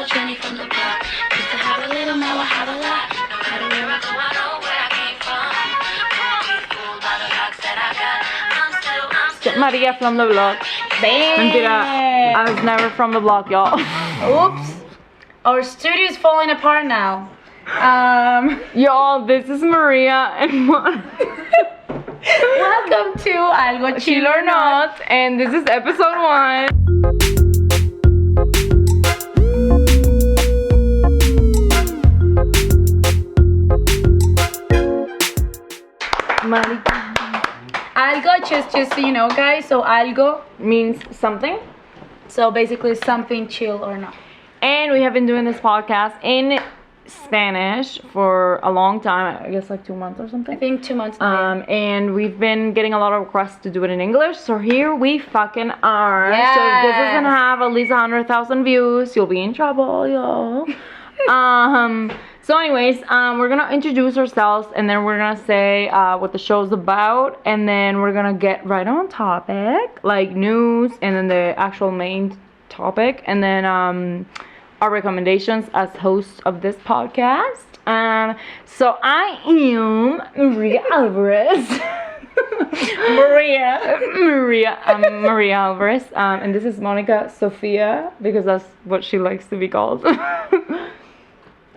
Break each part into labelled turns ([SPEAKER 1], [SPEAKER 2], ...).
[SPEAKER 1] no trendy from the block. Used to have a little, now I have a lot. No matter where I go, I know where I came from. Don't be fooled by the locks that I got. I'm still
[SPEAKER 2] Maria from the block.
[SPEAKER 3] Damn.
[SPEAKER 2] Mentira, I was never from the block, y'all.
[SPEAKER 3] Oops. Our studio is falling apart now.
[SPEAKER 2] Y'all, this is Maria and
[SPEAKER 3] Welcome to Algo,
[SPEAKER 2] Chill or Not, and this is episode 1.
[SPEAKER 3] Algo, just so you know, guys. So algo
[SPEAKER 2] Means something.
[SPEAKER 3] So basically something chill or not.
[SPEAKER 2] And we have been doing this podcast in Spanish for a long time, I guess like 2 months or something.
[SPEAKER 3] I think 2 months now.
[SPEAKER 2] And we've been getting a lot of requests to do it in English, so here we fucking are.
[SPEAKER 3] Yes.
[SPEAKER 2] So if this doesn't have at least 100,000 views, you'll be in trouble, yo. So anyways, we're gonna introduce ourselves, and then we're gonna say what the show's about, and then we're gonna get right on topic, like news, and then the actual main topic, and then our recommendations as hosts of this podcast. So I am Maria Alvarez. Maria Alvarez, and this is Monica Sofia, because that's what she likes to be called.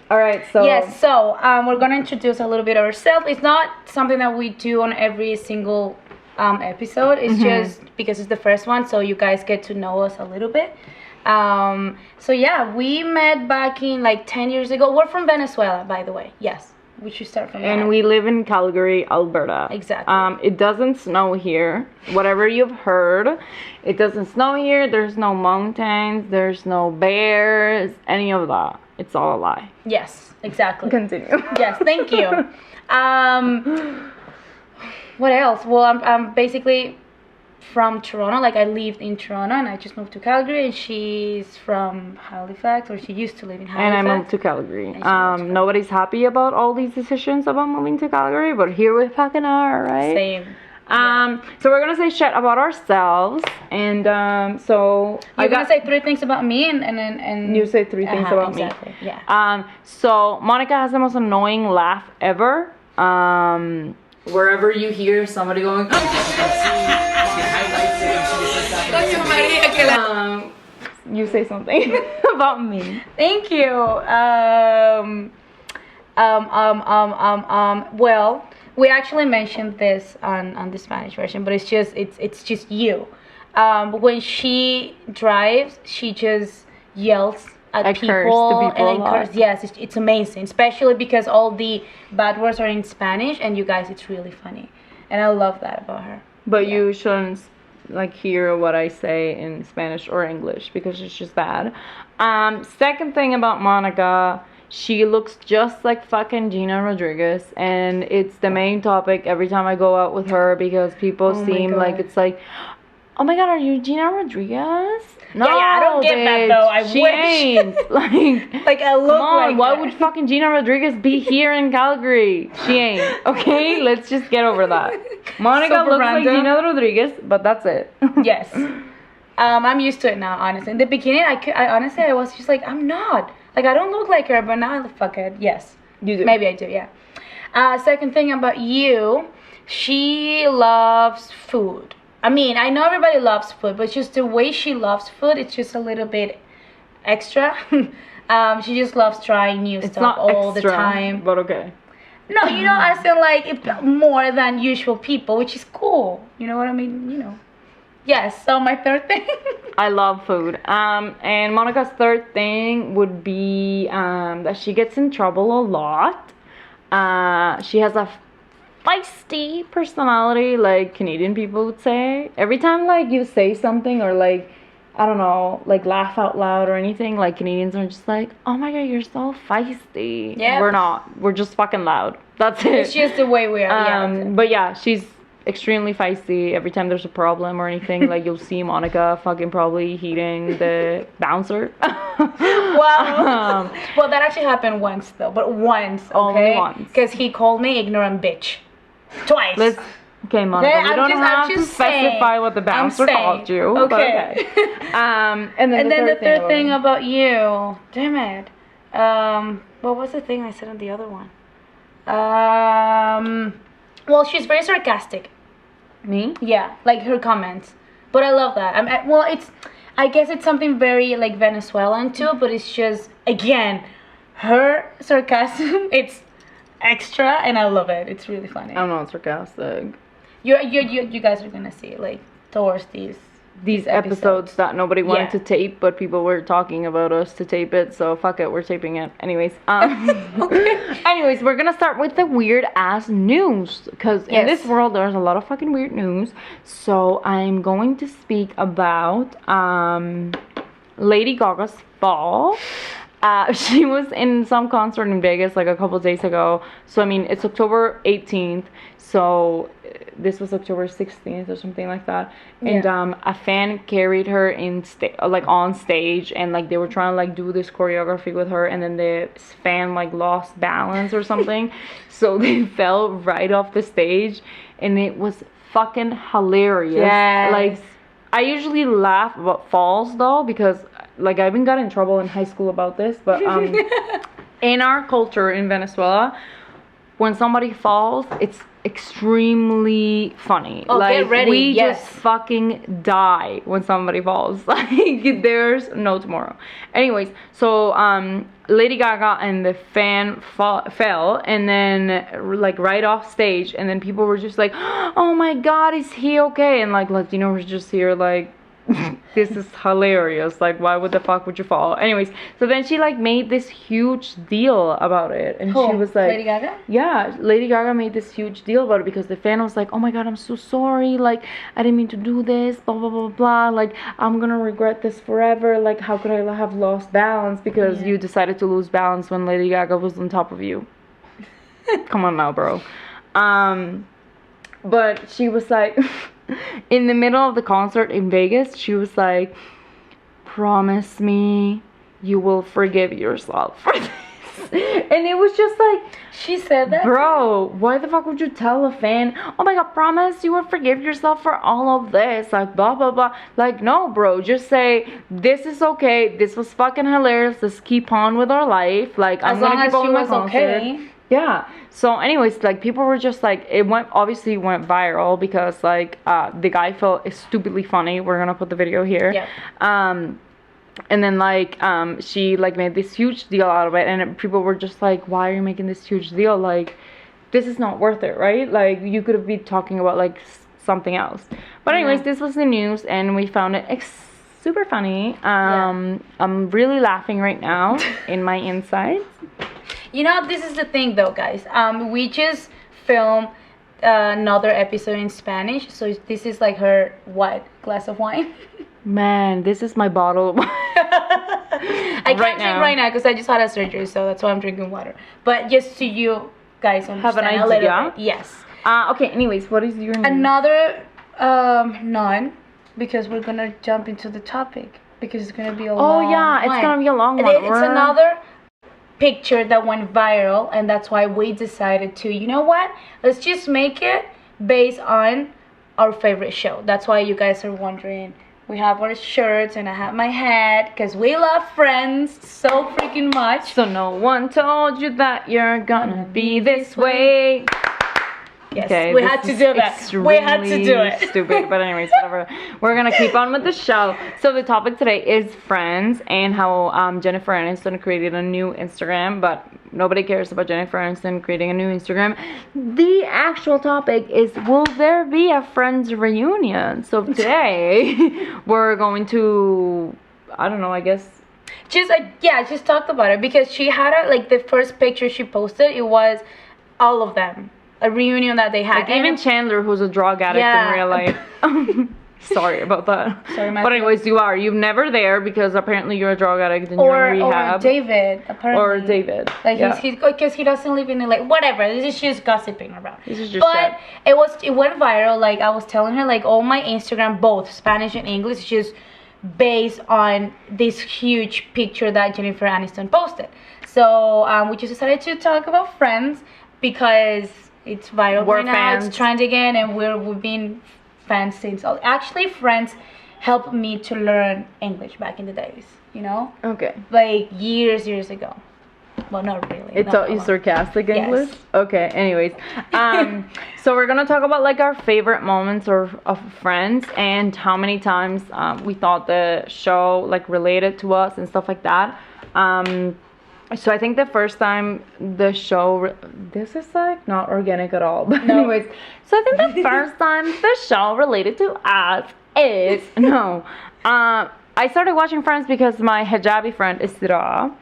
[SPEAKER 2] All right, so
[SPEAKER 3] yes, so we're gonna introduce a little bit ourselves. It's not something that we do on every single episode. It's just because it's the first one, so you guys get to know us a little bit. So yeah, we met back in like 10 years ago. We're from Venezuela, by the way. Yes, we should start from there.
[SPEAKER 2] And we live in Calgary, Alberta.
[SPEAKER 3] Exactly.
[SPEAKER 2] It doesn't snow here. Whatever you've heard, it doesn't snow here. There's no mountains. There's no bears. Any of that. It's all a lie.
[SPEAKER 3] Yes, exactly.
[SPEAKER 2] Continue.
[SPEAKER 3] Yes, thank you. What else? Well, I'm basically from Toronto. Like, I lived in Toronto and I just moved to Calgary, and she's from Halifax, or she used to live in Halifax.
[SPEAKER 2] And I moved to Calgary. Nobody's happy about all these decisions about moving to Calgary, but here we fucking are, right?
[SPEAKER 3] Same.
[SPEAKER 2] So we're gonna say shit about ourselves, and so
[SPEAKER 3] You're gonna say 3 things about me, and
[SPEAKER 2] you say 3 things about
[SPEAKER 3] exactly.
[SPEAKER 2] me.
[SPEAKER 3] Yeah.
[SPEAKER 2] So Monica has the most annoying laugh ever. Wherever you hear somebody going, you say something about me.
[SPEAKER 3] Thank you. Well, we actually mentioned this on the Spanish version, but it's just you. When she drives, she just yells at people,
[SPEAKER 2] curse to people
[SPEAKER 3] and
[SPEAKER 2] a lot.
[SPEAKER 3] Yes, it's amazing, especially because all the bad words are in Spanish, and you guys, it's really funny, and I love that about her.
[SPEAKER 2] But you shouldn't like hear what I say in Spanish or English, because it's just bad. Second thing about Monica, she looks just like fucking Gina Rodriguez, and it's the main topic every time I go out with her, because people seem like it's like, oh my god, are you Gina Rodriguez? No,
[SPEAKER 3] yeah, I don't get that though. I
[SPEAKER 2] she
[SPEAKER 3] wish.
[SPEAKER 2] Ain't. Like
[SPEAKER 3] I look
[SPEAKER 2] come on,
[SPEAKER 3] like
[SPEAKER 2] why
[SPEAKER 3] her.
[SPEAKER 2] would fucking Gina Rodriguez be here in Calgary? She ain't. Okay, let's just get over that. Monica
[SPEAKER 3] Super
[SPEAKER 2] looks
[SPEAKER 3] random.
[SPEAKER 2] like Gina Rodriguez, but that's it.
[SPEAKER 3] Yes. I'm used to it now, honestly. In the beginning, I honestly, I was just like, I'm not. Like, I don't look like her, but now I fuck it. Yes.
[SPEAKER 2] You do.
[SPEAKER 3] Maybe I do, yeah. Second thing about you, she loves food. I mean, I know everybody loves food, but just the way she loves food, it's just a little bit extra. She just loves trying new
[SPEAKER 2] It's
[SPEAKER 3] stuff
[SPEAKER 2] not
[SPEAKER 3] all
[SPEAKER 2] extra,
[SPEAKER 3] the time.
[SPEAKER 2] but okay.
[SPEAKER 3] No, you know, I feel like more than usual people, which is cool. You know what I mean? You know. Yes, so my third thing.
[SPEAKER 2] I love food. And Monica's third thing would be that she gets in trouble a lot. She has a feisty personality, like Canadian people would say. Every time like you say something, or like, I don't know, like laugh out loud or anything, like Canadians are just like, oh my god, you're so feisty.
[SPEAKER 3] Yeah.
[SPEAKER 2] We're not. We're just fucking loud. That's it.
[SPEAKER 3] It's just the way we are. Yeah.
[SPEAKER 2] But yeah, she's extremely feisty. Every time there's a problem or anything, like you'll see Monica fucking probably hitting the bouncer.
[SPEAKER 3] Well, well, that actually happened once though, but once, okay?
[SPEAKER 2] Only once.
[SPEAKER 3] Because he called me ignorant bitch. Twice.
[SPEAKER 2] Okay, Monica,
[SPEAKER 3] Okay,
[SPEAKER 2] we don't have to specify
[SPEAKER 3] saying.
[SPEAKER 2] what the
[SPEAKER 3] I'm
[SPEAKER 2] bouncer
[SPEAKER 3] saying.
[SPEAKER 2] called you.
[SPEAKER 3] Okay.
[SPEAKER 2] But okay. And then
[SPEAKER 3] the third thing
[SPEAKER 2] about
[SPEAKER 3] about you. Damn it. What was the thing I said on the other one? Well, she's very sarcastic.
[SPEAKER 2] me.
[SPEAKER 3] Yeah, like her comments. But I love that. I guess it's something very like Venezuelan too, but it's just again, her sarcasm. It's extra, and I love it. It's really funny.
[SPEAKER 2] I'm not sarcastic.
[SPEAKER 3] You guys are gonna see like towards
[SPEAKER 2] These episodes that nobody wanted
[SPEAKER 3] Yeah.
[SPEAKER 2] to tape, but people were talking about us to tape it, so fuck it, we're taping it. Anyways, anyways, we're gonna start with the weird ass news, because in
[SPEAKER 3] Yes.
[SPEAKER 2] this world there's a lot of fucking weird news. So I'm going to speak about Lady Gaga's fall. She was in some concert in Vegas like a couple days ago. So I mean, it's October 18th. So this was October 16th or something like that. And
[SPEAKER 3] Yeah.
[SPEAKER 2] a fan carried her on stage, and like they were trying to like do this choreography with her, and then the fan like lost balance or something. So they fell right off the stage, and it was fucking hilarious.
[SPEAKER 3] Yes.
[SPEAKER 2] Like I usually laugh about falls though, because like I even got in trouble in high school about this, but in our culture in Venezuela, when somebody falls, it's extremely funny.
[SPEAKER 3] Oh,
[SPEAKER 2] like
[SPEAKER 3] get ready,
[SPEAKER 2] we
[SPEAKER 3] yes.
[SPEAKER 2] just fucking die when somebody falls. Like there's no tomorrow. Anyways, so Lady Gaga and the fan fell, and then like right off stage, and then people were just like, "Oh my God, is he okay?" And like Latino was just here like, this is hilarious. Like, why would the fuck would you fall? Anyways, so then she like made this huge deal about it, and
[SPEAKER 3] Who?
[SPEAKER 2] she was like,
[SPEAKER 3] Lady Gaga?
[SPEAKER 2] yeah, Lady Gaga made this huge deal about it because the fan was like, "Oh my God, I'm so sorry. Like, I didn't mean to do this. Blah blah blah blah. Like, I'm gonna regret this forever. Like, how could I have lost balance because
[SPEAKER 3] Yeah.
[SPEAKER 2] you decided to lose balance when Lady Gaga was on top of you?" Come on now, bro. But she was like, in the middle of the concert in Vegas, she was like, "Promise me you will forgive yourself for this." And it was just like,
[SPEAKER 3] She said that.
[SPEAKER 2] bro, why the fuck would you tell a fan, "Oh my God, promise you will forgive yourself for all of this," like blah blah blah. Like, no, bro, just say, "This is okay, this was fucking hilarious, let's keep on with our life." Like,
[SPEAKER 3] As
[SPEAKER 2] I'm
[SPEAKER 3] long
[SPEAKER 2] gonna
[SPEAKER 3] as
[SPEAKER 2] keep
[SPEAKER 3] she
[SPEAKER 2] on my
[SPEAKER 3] was
[SPEAKER 2] concert.
[SPEAKER 3] okay.
[SPEAKER 2] Yeah. So anyways, like people were just like, it obviously went viral because like the guy felt stupidly funny. We're gonna put the video here.
[SPEAKER 3] Yeah.
[SPEAKER 2] And then like she like made this huge deal out of it, and people were just like, "Why are you making this huge deal? Like, this is not worth it, right? Like, you could have been talking about like something else." But anyways, this was the news, and we found it super funny. I'm really laughing right now in my insides.
[SPEAKER 3] You know, this is the thing though, guys. We just filmed another episode in Spanish, so this is like her glass of wine.
[SPEAKER 2] Man, this is my bottle.
[SPEAKER 3] I can't drink right now because I just had a surgery, so that's why I'm drinking water. But just so you guys understand
[SPEAKER 2] Have an
[SPEAKER 3] a little
[SPEAKER 2] idea?
[SPEAKER 3] bit. Yes.
[SPEAKER 2] Okay, anyways, what is your name?
[SPEAKER 3] Another none, because we're gonna jump into the topic because it's gonna be a long
[SPEAKER 2] Oh yeah, it's
[SPEAKER 3] one.
[SPEAKER 2] gonna be a long
[SPEAKER 3] And
[SPEAKER 2] one.
[SPEAKER 3] it's another picture that went viral, and that's why we decided to, you know what, let's just make it based on our favorite show. That's why you guys are wondering. We have our shirts and I have my hat because we love Friends so freaking much.
[SPEAKER 2] So no one told you that you're gonna be this way.
[SPEAKER 3] Yes,
[SPEAKER 2] Okay,
[SPEAKER 3] we
[SPEAKER 2] this
[SPEAKER 3] had to
[SPEAKER 2] is
[SPEAKER 3] do that. We had to do
[SPEAKER 2] extremely
[SPEAKER 3] it.
[SPEAKER 2] Stupid, but anyways, whatever. We're gonna keep on with the show. So the topic today is Friends and how Jennifer Aniston created a new Instagram, but nobody cares about Jennifer Aniston creating a new Instagram. The actual topic is, will there be a Friends reunion? So today we're going to, I don't know, I guess.
[SPEAKER 3] Just talked about it because she had like the first picture she posted. It was all of them. A reunion that they had.
[SPEAKER 2] Like even Chandler, who's a drug addict
[SPEAKER 3] Yeah.
[SPEAKER 2] in real life. Sorry about that.
[SPEAKER 3] Sorry,
[SPEAKER 2] but anyways, you're never there because apparently you're a drug addict and you're in rehab.
[SPEAKER 3] Or David, apparently.
[SPEAKER 2] Or David.
[SPEAKER 3] Like
[SPEAKER 2] yeah.
[SPEAKER 3] he's because he doesn't live in like whatever. This is just gossiping around.
[SPEAKER 2] This is just
[SPEAKER 3] But it went viral. Like I was telling her, like all my Instagram, both Spanish and English, is just based on this huge picture that Jennifer Aniston posted. So we just decided to talk about Friends because It's viral
[SPEAKER 2] We're
[SPEAKER 3] right now.
[SPEAKER 2] fans.
[SPEAKER 3] It's trending again, and we've been fans since. Actually, Friends helped me to learn English back in the days. You know,
[SPEAKER 2] Okay.
[SPEAKER 3] like years ago. Well, not really.
[SPEAKER 2] It's
[SPEAKER 3] not
[SPEAKER 2] all
[SPEAKER 3] that
[SPEAKER 2] sarcastic
[SPEAKER 3] Yes.
[SPEAKER 2] English? Okay, anyways. So we're gonna talk about like our favorite moments of Friends and how many times we thought the show like related to us and stuff like that. So I think the first time the show, this is like not organic at all, but
[SPEAKER 3] No.
[SPEAKER 2] anyways. So I think the first time the show related to us is, no. I started watching Friends because my hijabi friend Isra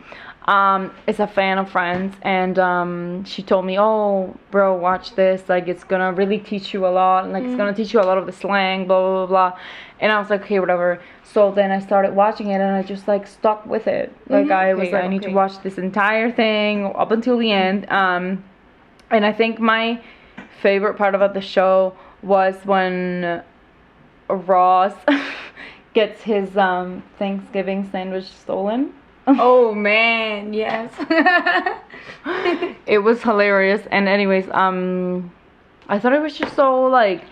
[SPEAKER 2] is a fan of Friends, and she told me, oh bro, watch this, like it's gonna really teach you a lot, and like it's gonna teach you a lot of the slang, blah blah blah. And I was like, okay, whatever. So then I started watching it, and I just like stuck with it. Like I was
[SPEAKER 3] Okay,
[SPEAKER 2] like, I need to
[SPEAKER 3] okay.
[SPEAKER 2] watch this entire thing up until the end. And I think my favorite part about the show was when Ross gets his Thanksgiving sandwich stolen.
[SPEAKER 3] Oh man, yes.
[SPEAKER 2] It was hilarious. And anyways, I thought it was just so like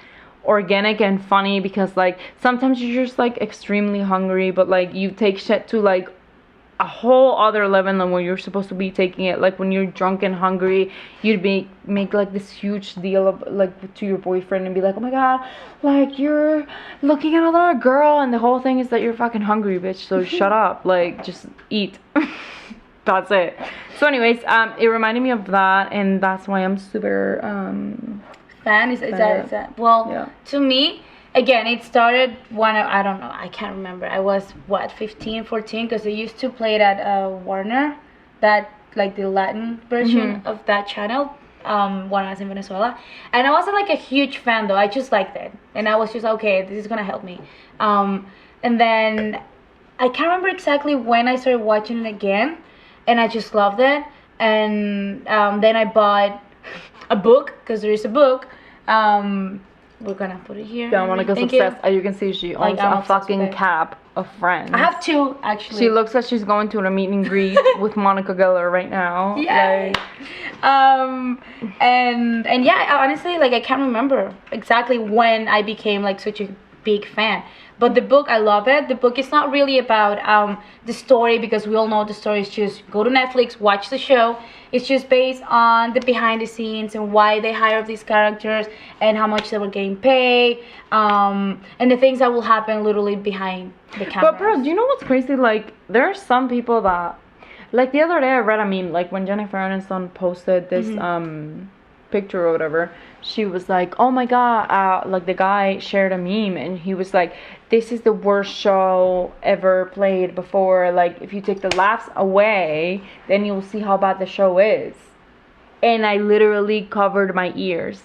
[SPEAKER 2] organic and funny because like sometimes you're just like extremely hungry, but like you take shit to like a whole other level than when you're supposed to be taking it. Like when you're drunk and hungry, you'd make like this huge deal of like to your boyfriend and be like, oh my god, like you're looking at another girl, and the whole thing is that you're fucking hungry, bitch, so shut up, like just eat. That's it. So anyways, it reminded me of that, and that's why I'm super
[SPEAKER 3] Fan is that well,
[SPEAKER 2] Yeah.
[SPEAKER 3] to me, again, it started when I don't know, I can't remember. I was what, 15, 14, because they used to play it at Warner, that like the Latin version of that channel, when I was in Venezuela. And I wasn't like a huge fan though. I just liked it, and I was just okay, this is gonna help me. And then I can't remember exactly when I started watching it again, and I just loved it. And then I bought a book, because there is a book. We're gonna put it here.
[SPEAKER 2] Yeah, Monica's
[SPEAKER 3] Thank
[SPEAKER 2] obsessed.
[SPEAKER 3] you.
[SPEAKER 2] As you can see, she owns
[SPEAKER 3] I'm
[SPEAKER 2] a
[SPEAKER 3] obsessed with
[SPEAKER 2] fucking
[SPEAKER 3] it.
[SPEAKER 2] cap of Friends.
[SPEAKER 3] I have two actually.
[SPEAKER 2] She looks like she's going to a meet and greet with Monica Geller right now.
[SPEAKER 3] Yay.
[SPEAKER 2] Like,
[SPEAKER 3] And yeah, honestly, like I can't remember exactly when I became like such a big fan. But the book, I love it. The book is not really about the story, because we all know the story is just go to Netflix, watch the show. It's just based on the behind the scenes and why they hire these characters and how much they were getting paid, and the things that will happen literally behind the camera.
[SPEAKER 2] but bro, do you know what's crazy? Like, there are some people that, like the other day I read a meme, like when Jennifer Aniston posted this picture or whatever, she was like, oh my god, like the guy shared a meme and he was like, this is the worst show ever played before, like if you take the laughs away, then you'll see how bad the show is. And I literally covered my ears.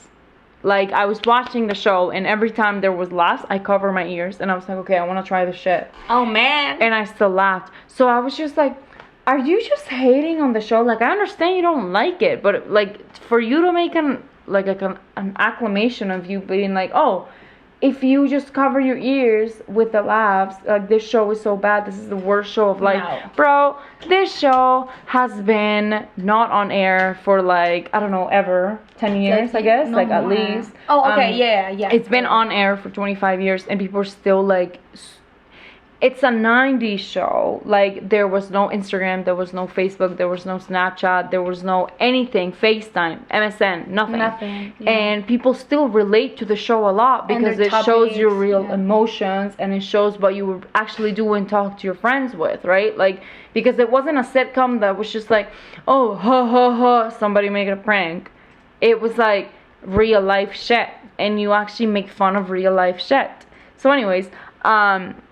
[SPEAKER 2] Like I was watching the show, and every time there was laughs, I cover my ears, and I was like, okay, I want to try this shit.
[SPEAKER 3] Oh man.
[SPEAKER 2] And I still laughed. So I was just like, are you just hating on the show? Like, I understand you don't like it, but like for you to make an acclamation of you being like, oh, if you just cover your ears with the laughs, like this show is so bad, this is the worst show of life.
[SPEAKER 3] No.
[SPEAKER 2] Bro, this show has been not on air for like, I don't know, ever 10 years, I guess,
[SPEAKER 3] no
[SPEAKER 2] like at
[SPEAKER 3] more.
[SPEAKER 2] least.
[SPEAKER 3] Oh, okay, yeah.
[SPEAKER 2] It's been on air for 25 years, and people are still like, it's a 90s show. Like, there was no Instagram, there was no Facebook, there was no Snapchat, there was no anything, FaceTime, MSN, nothing.
[SPEAKER 3] Nothing, yeah.
[SPEAKER 2] And people still relate to the show a lot
[SPEAKER 3] And
[SPEAKER 2] because
[SPEAKER 3] their
[SPEAKER 2] it shows your
[SPEAKER 3] topics,
[SPEAKER 2] real
[SPEAKER 3] yeah.
[SPEAKER 2] emotions, and it shows what you would actually do and talk to your friends with, right? Like, because it wasn't a sitcom that was just like, oh, ha ha ha, somebody making a prank. It was like real life shit, and you actually make fun of real life shit. So anyways,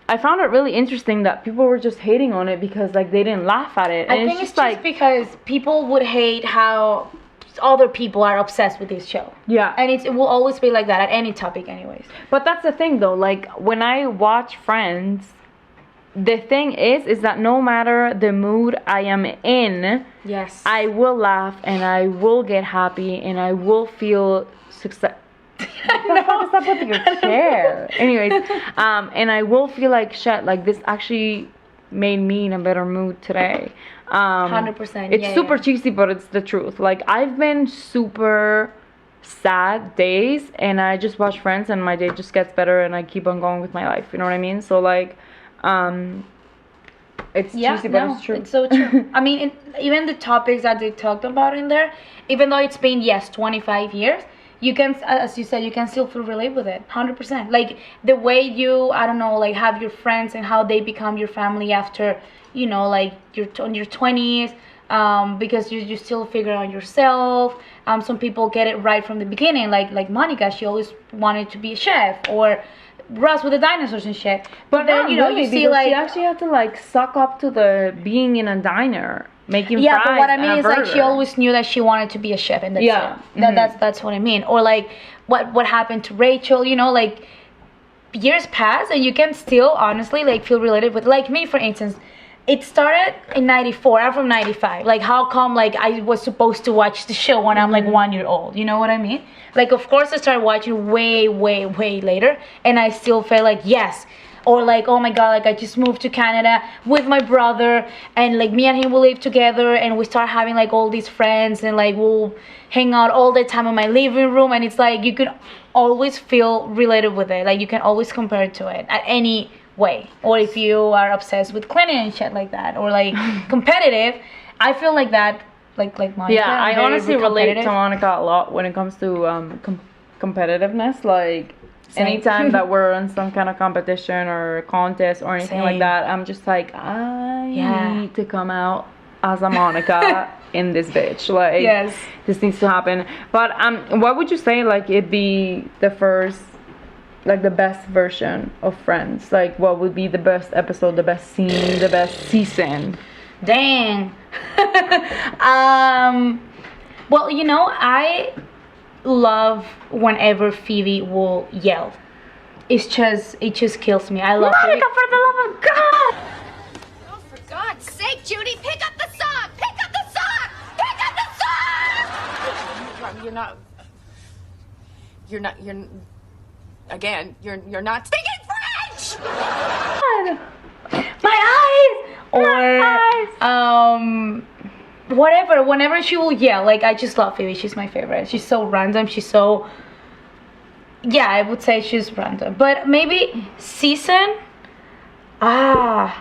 [SPEAKER 2] I found it really interesting that people were just hating on it because like they didn't laugh at it. And
[SPEAKER 3] I think it's just because people would hate how other people are obsessed with this show.
[SPEAKER 2] yeah.
[SPEAKER 3] And it will always be like that at any topic anyways.
[SPEAKER 2] But that's the thing though, like when I watch Friends, the thing is that no matter the mood I am in,
[SPEAKER 3] Yes.
[SPEAKER 2] I will laugh and I will get happy and I will feel success. Stop with your chair. Anyways, and I will feel like shit. Like this actually made me in a better mood today.
[SPEAKER 3] 100%.
[SPEAKER 2] It's super cheesy, but it's the truth. Like I've been super sad days, and I just watch Friends, and my day just gets better, and I keep on going with my life. You know what I mean? So like, it's cheesy, but it's true.
[SPEAKER 3] It's so true. I mean, even the topics that they talked about in there, even though it's been 25 years, you can, as you said, you can still feel relate with it, 100%. Like the way you, I don't know, like have your friends and how they become your family after, you know, like you're on your 20s, because you still figure out yourself. Some people get it right from the beginning, like Monica, she always wanted to be a chef, or Ross with the dinosaurs and shit. But then, you know,
[SPEAKER 2] really,
[SPEAKER 3] you see like
[SPEAKER 2] she actually had to like suck up to the being in a diner. Making
[SPEAKER 3] yeah,
[SPEAKER 2] fries
[SPEAKER 3] but what I mean
[SPEAKER 2] and a
[SPEAKER 3] is like
[SPEAKER 2] burger.
[SPEAKER 3] she always knew that she wanted to be a chef, and that's
[SPEAKER 2] Yeah.
[SPEAKER 3] it. That's what I mean. Or like what happened to Rachel, you know, like years pass and you can still honestly like feel related with, like me for instance. It started in 94. I'm from 95. Like how come like I was supposed to watch the show when I'm like 1 year old? You know what I mean? Like of course I started watching way later, and I still felt like yes. Or like, oh my god, like I just moved to Canada with my brother, and like me and him will live together, and we start having like all these friends, and like we'll hang out all the time in my living room, and it's like you can always feel related with it. Like you can always compare it to it at any way. Or if you are obsessed with cleaning and shit like that, or like competitive, I feel like that, like Monica.
[SPEAKER 2] Yeah,
[SPEAKER 3] I'm
[SPEAKER 2] I
[SPEAKER 3] very
[SPEAKER 2] honestly relate to
[SPEAKER 3] competitive.
[SPEAKER 2] Monica a lot when it comes to competitiveness. Like anytime that we're in some kind of competition or contest or anything like
[SPEAKER 3] Same.
[SPEAKER 2] that, I'm just like, I
[SPEAKER 3] Yeah.
[SPEAKER 2] need to come out as a Monica in this bitch. Like,
[SPEAKER 3] Yes.
[SPEAKER 2] this needs to happen. But what would you say like it'd be the first, like the best version of Friends? Like what would be the best episode, the best scene, the best season?
[SPEAKER 3] Dang. Well, you know, I love whenever Phoebe will yell. It just kills me. I love Phoebe.
[SPEAKER 2] Monica, for the love of God!
[SPEAKER 1] Oh, for God's sake, Judy, pick up the sock! Pick up the sock! Pick up the sock! You're not speaking French!
[SPEAKER 3] My eyes! Or whatever, whenever she will yell, like I just love Phoebe. She's my favorite. She's so random. She's so, yeah, I would say she's random. But maybe season, I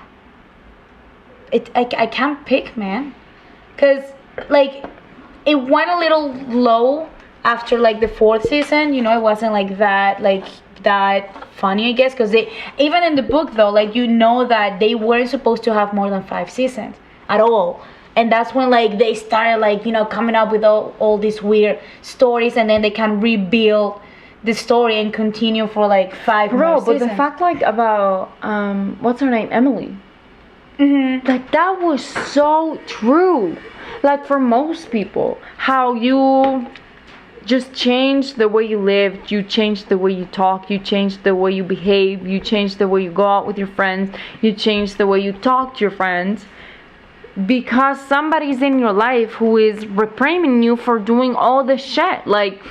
[SPEAKER 3] can't pick, man, because like it went a little low after like the 4th season. You know, it wasn't like that funny, I guess, because they, even in the book though, like you know that they weren't supposed to have more than 5 seasons at all. And that's when like they started like, you know, coming up with all these weird stories, and then they can rebuild the story and continue for like 5 more
[SPEAKER 2] Bro, but
[SPEAKER 3] seasons.
[SPEAKER 2] the fact like about what's her name, Emily, like that was so true. Like for most people, how you just change the way you live, you change the way you talk, you change the way you behave, you change the way you go out with your friends, you change the way you talk to your friends, because somebody's in your life who is reprimanding you for doing all this shit. Like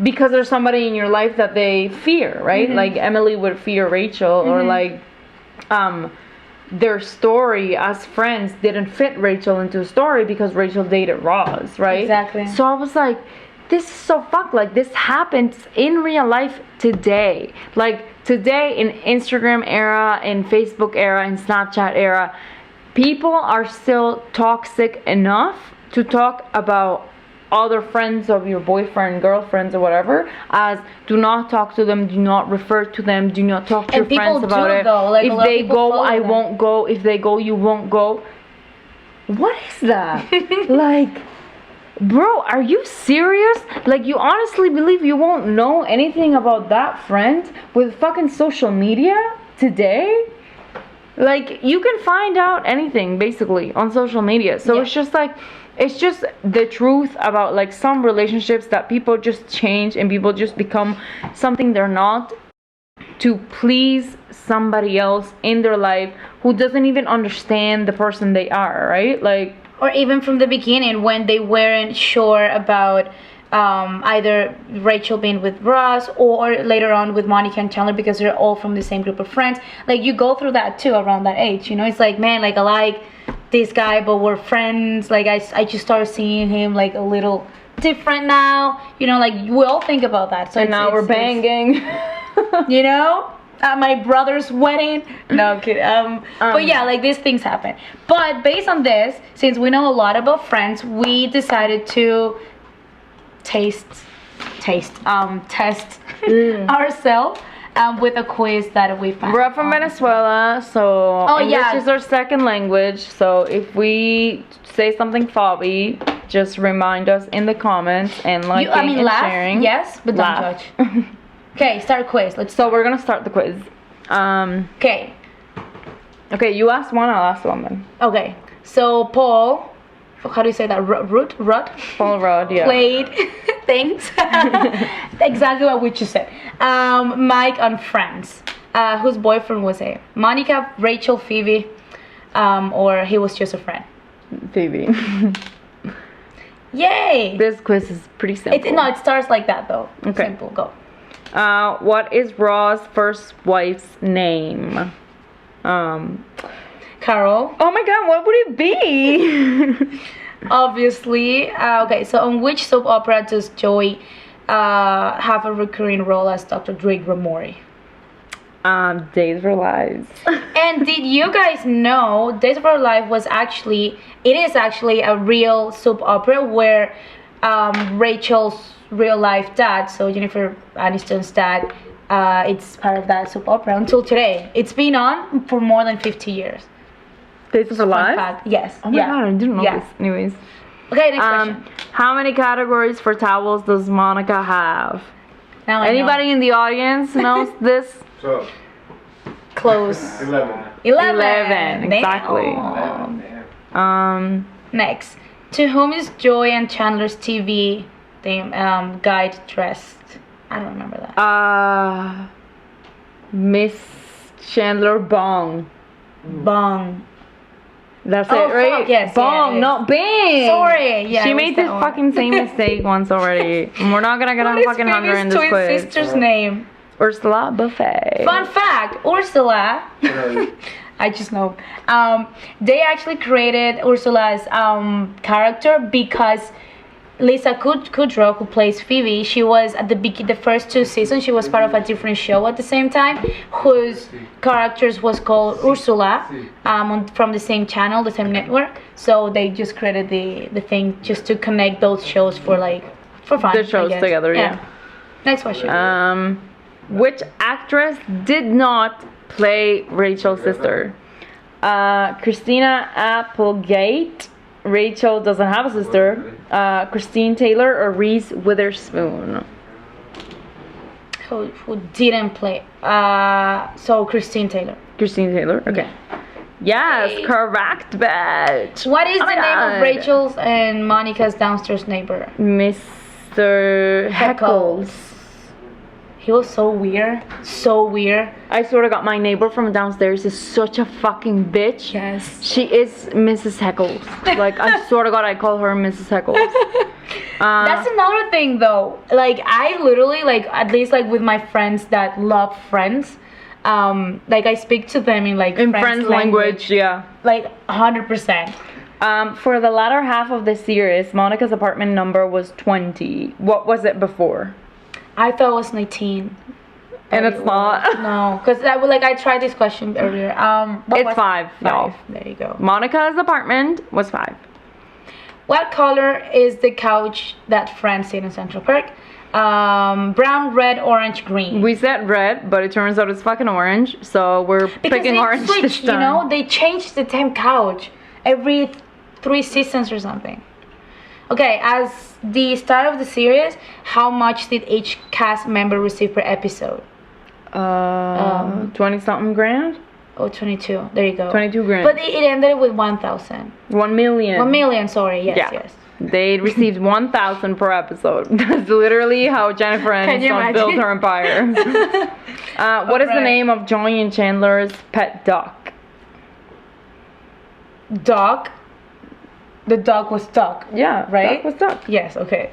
[SPEAKER 2] because there's somebody in your life that they fear, right? Like Emily would fear Rachel, or like their story as friends didn't fit Rachel into the story because Rachel dated Ross, right?
[SPEAKER 3] Exactly.
[SPEAKER 2] So I was like, this is so fucked. Like this happens in real life today. Like today in Instagram era, in Facebook era, in Snapchat era, people are still toxic enough to talk about other friends of your boyfriend, girlfriends, or whatever, as do not talk to them, do not refer to them, do not talk to
[SPEAKER 3] And
[SPEAKER 2] your friends
[SPEAKER 3] people
[SPEAKER 2] about
[SPEAKER 3] do,
[SPEAKER 2] it.
[SPEAKER 3] though. Like, a
[SPEAKER 2] if
[SPEAKER 3] lot of
[SPEAKER 2] they
[SPEAKER 3] people
[SPEAKER 2] go,
[SPEAKER 3] follow
[SPEAKER 2] I
[SPEAKER 3] that.
[SPEAKER 2] won't go. If they go, you won't go. What is that? Like, bro, are you serious? Like, you honestly believe you won't know anything about that friend with fucking social media today? Like, you can find out anything basically on social media. So
[SPEAKER 3] Yeah.
[SPEAKER 2] it's just like, it's just the truth about like some relationships that people just change and people just become something they're not to please somebody else in their life who doesn't even understand the person they are, right? Like,
[SPEAKER 3] Or even from the beginning when they weren't sure about either Rachel being with Ross or later on with Monica and Chandler, because they're all from the same group of friends. Like you go through that too around that age, you know. It's like, man, like I like this guy but we're friends. Like I just started seeing him like a little different now. You know, like we all think about that. So
[SPEAKER 2] And now we're banging.
[SPEAKER 3] you know, at my brother's wedding. No, I'm kidding. But yeah, like these things happen. But based on this, since we know a lot about Friends, we decided to test ourselves with a quiz that we found.
[SPEAKER 2] We're from Venezuela, so English
[SPEAKER 3] yeah.
[SPEAKER 2] is our second language. So if we say something fobby, just remind us in the comments and liking and
[SPEAKER 3] laugh,
[SPEAKER 2] sharing.
[SPEAKER 3] yes, but don't
[SPEAKER 2] Laugh.
[SPEAKER 3] judge. Okay, start quiz. Let's.
[SPEAKER 2] So we're gonna start the quiz.
[SPEAKER 3] Okay.
[SPEAKER 2] Okay, you ask one, I'll ask one then.
[SPEAKER 3] Okay. So Paul, how do you say that? Rudd
[SPEAKER 2] Paul Rudd, yeah.
[SPEAKER 3] played. Thanks. Exactly what we just said. Mike on Friends. Whose boyfriend was it? Monica, Rachel, Phoebe, or he was just a friend.
[SPEAKER 2] Phoebe.
[SPEAKER 3] Yay!
[SPEAKER 2] This quiz is pretty simple.
[SPEAKER 3] It starts like that though.
[SPEAKER 2] Okay.
[SPEAKER 3] Simple. Go.
[SPEAKER 2] What is Ross' first wife's name?
[SPEAKER 3] Carol.
[SPEAKER 2] Oh my god, what would it be?
[SPEAKER 3] Obviously. Okay, so on which soap opera does Joey have a recurring role as Dr. Drake Ramori?
[SPEAKER 2] Days of Our Lives.
[SPEAKER 3] And did you guys know Days of Our Life it is actually a real soap opera where Rachel's real life dad, so Jennifer Aniston's dad, it's part of that soap opera until today. It's been on for more than 50 years.
[SPEAKER 2] Days of Our
[SPEAKER 3] Fun
[SPEAKER 2] Lives?
[SPEAKER 3] fact. Yes.
[SPEAKER 2] Oh my god, I didn't know this. Anyways.
[SPEAKER 3] Okay, next question.
[SPEAKER 2] How many categories for towels does Monica have?
[SPEAKER 3] Now I know.
[SPEAKER 2] Anybody in the audience knows this?
[SPEAKER 4] 12.
[SPEAKER 3] Close.
[SPEAKER 4] 11.
[SPEAKER 3] 11.
[SPEAKER 2] exactly.
[SPEAKER 3] Damn. Next. To whom is Joy and Chandler's TV guide dressed? I don't remember that.
[SPEAKER 2] Miss Chandler Bong.
[SPEAKER 3] Bong.
[SPEAKER 2] That's
[SPEAKER 3] Oh,
[SPEAKER 2] it, right?
[SPEAKER 3] fuck, yes,
[SPEAKER 2] Bong,
[SPEAKER 3] yeah, it
[SPEAKER 2] not Bing.
[SPEAKER 3] Sorry, yeah,
[SPEAKER 2] She
[SPEAKER 3] it was
[SPEAKER 2] made
[SPEAKER 3] that
[SPEAKER 2] this
[SPEAKER 3] one.
[SPEAKER 2] fucking same mistake once already. And we're not gonna get
[SPEAKER 3] What
[SPEAKER 2] a
[SPEAKER 3] is
[SPEAKER 2] fucking 100 in
[SPEAKER 3] Phoebe's
[SPEAKER 2] this
[SPEAKER 3] twin
[SPEAKER 2] quiz.
[SPEAKER 3] sister's name?
[SPEAKER 2] Ursula Buffet.
[SPEAKER 3] Fun fact, Ursula. I just know. They actually created Ursula's character because Lisa Kudrow, who plays Phoebe, she was at the first 2 seasons. She was part of a different show at the same time, whose characters was called Ursula, from the same channel, the same network. So they just created the thing just to connect those shows for fun.
[SPEAKER 2] The shows
[SPEAKER 3] I guess.
[SPEAKER 2] together, yeah.
[SPEAKER 3] Next question.
[SPEAKER 2] Which actress did not play Rachel's sister? Christina Applegate. Rachel doesn't have a sister. Christine Taylor or Reese Witherspoon?
[SPEAKER 3] Who didn't play? So Christine Taylor.
[SPEAKER 2] Christine Taylor. Okay. Yes,
[SPEAKER 3] Hey.
[SPEAKER 2] correct, bitch.
[SPEAKER 3] What is
[SPEAKER 2] Oh
[SPEAKER 3] the
[SPEAKER 2] my
[SPEAKER 3] name
[SPEAKER 2] God.
[SPEAKER 3] of Rachel's and Monica's downstairs neighbor?
[SPEAKER 2] Mr. Heckles.
[SPEAKER 3] He was so weird. So weird.
[SPEAKER 2] I swear to God, my neighbor from downstairs is such a fucking bitch.
[SPEAKER 3] Yes.
[SPEAKER 2] She is Mrs. Heckles. Like, I swear to God, I call her Mrs. Heckles.
[SPEAKER 3] That's another thing though. Like I literally at least with my friends that love Friends, I speak to them in
[SPEAKER 2] in Friends language, yeah.
[SPEAKER 3] 100%.
[SPEAKER 2] For the latter half of the series, Monica's apartment number was 20. What was it before?
[SPEAKER 3] I thought it was 19.
[SPEAKER 2] And it's not.
[SPEAKER 3] No, because I tried this question earlier.
[SPEAKER 2] It's 5, y'all.
[SPEAKER 3] 5. There you go.
[SPEAKER 2] Monica's apartment was 5.
[SPEAKER 3] What color is the couch that Friends sit in Central Park? Brown, red, orange, green.
[SPEAKER 2] We said red, but it turns out it's fucking orange. So we're
[SPEAKER 3] Because
[SPEAKER 2] picking
[SPEAKER 3] they
[SPEAKER 2] orange this
[SPEAKER 3] switch,
[SPEAKER 2] time.
[SPEAKER 3] they changed the same couch every 3 seasons or something. Okay, as the start of the series, how much did each cast member receive per episode?
[SPEAKER 2] 20 something grand?
[SPEAKER 3] Oh, 22. There you go.
[SPEAKER 2] 22 grand.
[SPEAKER 3] But it ended with 1,000.
[SPEAKER 2] 1 million.
[SPEAKER 3] 1 million, sorry. Yes,
[SPEAKER 2] Yeah.
[SPEAKER 3] yes.
[SPEAKER 2] They received 1,000 per episode. That's literally how Jennifer
[SPEAKER 3] Can you
[SPEAKER 2] Aniston built
[SPEAKER 3] imagine?
[SPEAKER 2] her empire. What is the
[SPEAKER 3] Alright.
[SPEAKER 2] name of Joey and Chandler's pet duck?
[SPEAKER 3] Dog. The dog was duck.
[SPEAKER 2] Yeah,
[SPEAKER 3] Right?
[SPEAKER 2] Duck was duck.
[SPEAKER 3] Yes, okay.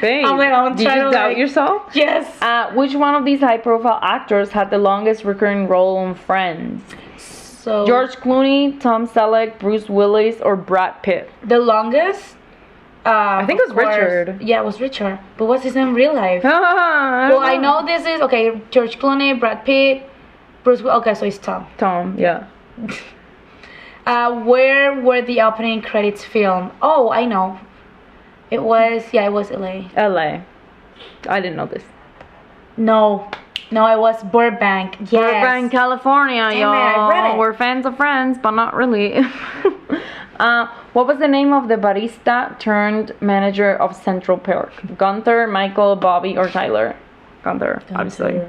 [SPEAKER 2] Babe,
[SPEAKER 3] I'm
[SPEAKER 2] did you
[SPEAKER 3] trying to,
[SPEAKER 2] doubt yourself?
[SPEAKER 3] Yes.
[SPEAKER 2] Which one of these high-profile actors had the longest recurring role in Friends?
[SPEAKER 3] So
[SPEAKER 2] George Clooney, Tom Selleck, Bruce Willis, or Brad Pitt?
[SPEAKER 3] the longest
[SPEAKER 2] I think it was Richard.
[SPEAKER 3] Yeah, it was Richard. But what's his name in real life?
[SPEAKER 2] I
[SPEAKER 3] Well,
[SPEAKER 2] don't
[SPEAKER 3] I know this is okay. George Clooney, Brad Pitt, Bruce. Okay, so it's Tom.
[SPEAKER 2] Tom, yeah.
[SPEAKER 3] Where were the opening credits filmed? Oh, I know. It was LA.
[SPEAKER 2] LA. I didn't know this.
[SPEAKER 3] No, it was Burbank. Yes.
[SPEAKER 2] Burbank, California,
[SPEAKER 3] Damn it,
[SPEAKER 2] y'all.
[SPEAKER 3] I read it.
[SPEAKER 2] We're fans of Friends, but not really. What was the name of the barista turned manager of Central Park? Gunther, Michael, Bobby, or Tyler? Gunther, obviously.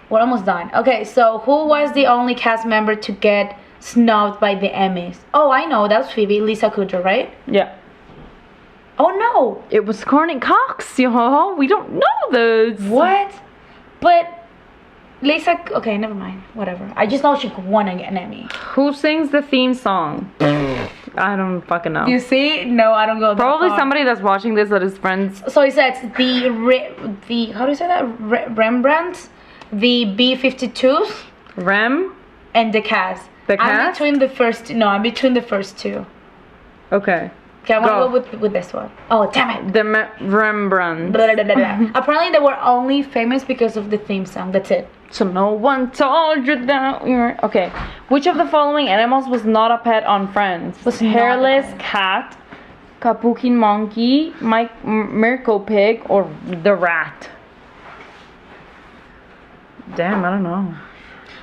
[SPEAKER 3] We're almost done. Okay, so who was the only cast member to get snubbed by the Emmys? Oh, I know. That was Phoebe, Lisa Kudrow, right?
[SPEAKER 2] Yeah.
[SPEAKER 3] Oh, no.
[SPEAKER 2] It was Courtney Cox, y'all. We don't know this.
[SPEAKER 3] What? But Lisa... Okay, never mind. Whatever. I just know she won an Emmy.
[SPEAKER 2] Who sings the theme song? I don't fucking know.
[SPEAKER 3] You see? No, I don't go that
[SPEAKER 2] Probably
[SPEAKER 3] far.
[SPEAKER 2] somebody that's watching this that is friends.
[SPEAKER 3] So it says the how do you say that? Rembrandt, the B-52s,
[SPEAKER 2] Rem?
[SPEAKER 3] and the cast.
[SPEAKER 2] The
[SPEAKER 3] I'm
[SPEAKER 2] cast?
[SPEAKER 3] between the first. No, I'm between the first two.
[SPEAKER 2] Okay.
[SPEAKER 3] Okay, I
[SPEAKER 2] Go.
[SPEAKER 3] want to go with this one. Oh, damn it.
[SPEAKER 2] The Rembrandt.
[SPEAKER 3] Blah, blah, blah, blah. Apparently, they were only famous because of the theme song. That's it.
[SPEAKER 2] So no one told you that you're... Okay. Which of the following animals was not a pet on Friends?
[SPEAKER 3] Was not a
[SPEAKER 2] Hairless
[SPEAKER 3] pet.
[SPEAKER 2] cat, Capuchin monkey, Mirko pig, or the rat? Damn, I don't know.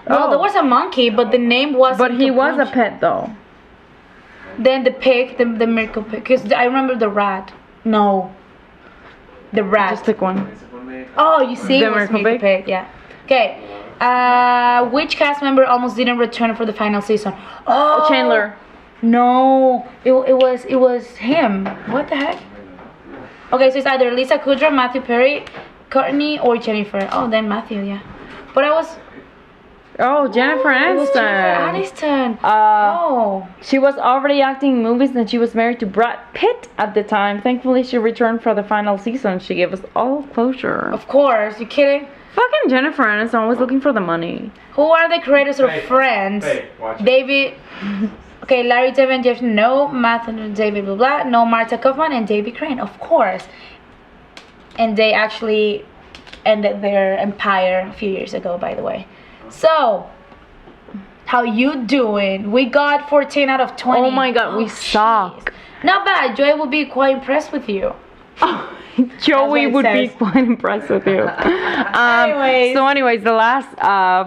[SPEAKER 3] Well, there was a monkey, but the name was.
[SPEAKER 2] But he was a pet though.
[SPEAKER 3] Then the pig, the miracle pig. Because I remember the rat. No. The rat.
[SPEAKER 2] Just pick one.
[SPEAKER 3] Oh, you see,
[SPEAKER 2] The
[SPEAKER 3] it was
[SPEAKER 2] Miracle
[SPEAKER 3] Miracle
[SPEAKER 2] Pig?
[SPEAKER 3] Pig, yeah. Okay. Which cast member almost didn't return for the final season? Oh,
[SPEAKER 2] Chandler.
[SPEAKER 3] No, it was him. What the heck? Okay, so it's either Lisa Kudrow, Matthew Perry, Courtney, or Jennifer. Oh, then Matthew, yeah. But I was.
[SPEAKER 2] Oh, Jennifer
[SPEAKER 3] It was
[SPEAKER 2] Aniston.
[SPEAKER 3] Jennifer Aniston.
[SPEAKER 2] Oh. She was already acting in movies and she was married to Brad Pitt at the time. Thankfully, she returned for the final season. She gave us all closure.
[SPEAKER 3] Of course, you kidding?
[SPEAKER 2] Fucking Jennifer Aniston, always looking for the money.
[SPEAKER 3] Who are the creators of
[SPEAKER 4] Hey,
[SPEAKER 3] Friends?
[SPEAKER 4] hey, watch it.
[SPEAKER 3] David. Okay, Larry, David, Jeff, no. Matthew, David, blah, blah. No, Marta Kaufman and David Crane, of course. And they actually ended their empire a few years ago, by the way. So, how you doing? We got 14 out of 20.
[SPEAKER 2] Oh my god, we
[SPEAKER 3] jeez.
[SPEAKER 2] suck.
[SPEAKER 3] Not bad. Joy will be quite impressed with you.
[SPEAKER 2] Joey
[SPEAKER 3] it
[SPEAKER 2] would be
[SPEAKER 3] says.
[SPEAKER 2] quite impressed with you. Anyways, the last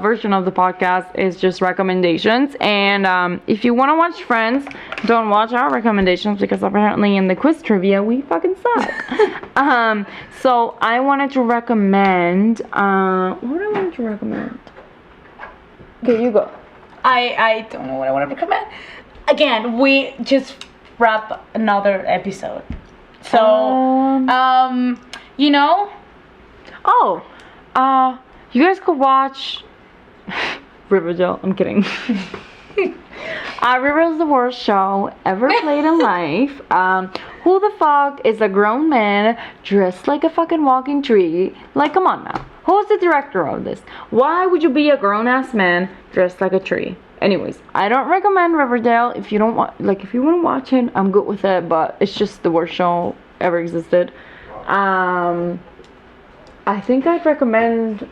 [SPEAKER 2] version of the podcast is just recommendations. And if you want to watch Friends, don't watch our recommendations because apparently in the quiz trivia we fucking suck. So I wanted to recommend. What do I want to recommend? Okay, you go.
[SPEAKER 3] I don't know what I want to recommend. Again, we just wrap another episode. So, you know,
[SPEAKER 2] You guys could watch Riverdale. I'm kidding. Riverdale's the worst show ever played in life. Who the fuck is a grown man dressed like a fucking walking tree? Like, come on now. Who's the director of this? Why would you be a grown-ass man dressed like a tree? Anyways, I don't recommend Riverdale. If you don't want, if you want to watch it, I'm good with it. But it's just the worst show ever existed. I think I'd recommend.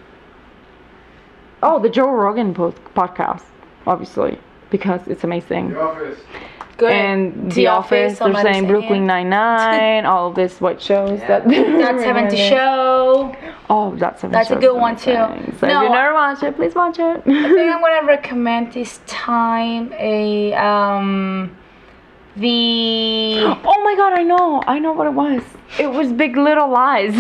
[SPEAKER 2] Oh, the Joe Rogan podcast, obviously, because it's amazing.
[SPEAKER 4] The Office.
[SPEAKER 3] good.
[SPEAKER 2] And The Office, they're
[SPEAKER 3] somebody
[SPEAKER 2] saying
[SPEAKER 3] said,
[SPEAKER 2] Brooklyn
[SPEAKER 3] yeah.
[SPEAKER 2] Nine-Nine, all of this white shows that.
[SPEAKER 3] That 70 show.
[SPEAKER 2] Oh, that's a
[SPEAKER 3] That's a good one, too.
[SPEAKER 2] So if
[SPEAKER 3] No,
[SPEAKER 2] you never watch it, please watch it.
[SPEAKER 3] I think I'm gonna recommend this time the.
[SPEAKER 2] Oh my god, I know what it was. It was Big Little Lies.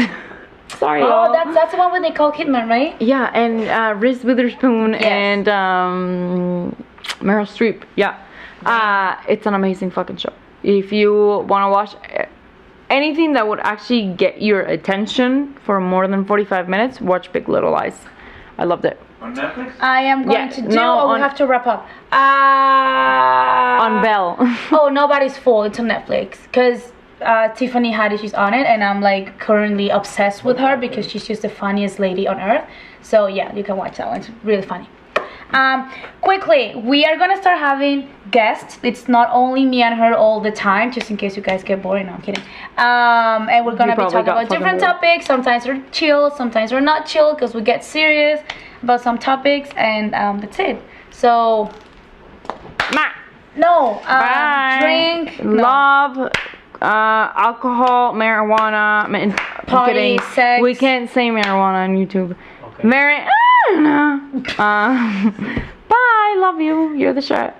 [SPEAKER 2] Sorry,
[SPEAKER 3] Oh,
[SPEAKER 2] y'all.
[SPEAKER 3] that's the one with Nicole Kidman, right?
[SPEAKER 2] Yeah, and Reese Witherspoon
[SPEAKER 3] Yes.
[SPEAKER 2] and Meryl Streep. Yeah. It's an amazing fucking show. If you want to watch anything that would actually get your attention for more than 45 minutes, watch Big Little Lies. I loved it.
[SPEAKER 4] On Netflix?
[SPEAKER 3] I am going
[SPEAKER 2] Yeah,
[SPEAKER 3] to do.
[SPEAKER 2] no,
[SPEAKER 3] we
[SPEAKER 2] on-
[SPEAKER 3] have to wrap up.
[SPEAKER 2] On Bell.
[SPEAKER 3] Oh, Nobody's Full. It's on Netflix because Tiffany Haddish is on it, and I'm like currently obsessed with her because she's just the funniest lady on earth. So yeah, you can watch that one. It's really funny. Quickly, we are gonna start having guests. It's not only me and her all the time, just in case you guys get bored. No, I'm kidding. And we're gonna be
[SPEAKER 2] probably
[SPEAKER 3] talking
[SPEAKER 2] got
[SPEAKER 3] about different
[SPEAKER 2] fucking bored.
[SPEAKER 3] topics. Sometimes we're chill, sometimes we're not chill, because we get serious about some topics, and that's it. So, no,
[SPEAKER 2] Bye.
[SPEAKER 3] drink, no.
[SPEAKER 2] Love, alcohol, marijuana. I'm
[SPEAKER 3] Party,
[SPEAKER 2] kidding.
[SPEAKER 3] sex.
[SPEAKER 2] We can't say marijuana on YouTube.
[SPEAKER 4] Okay.
[SPEAKER 2] Bye. Love you. You're the shit.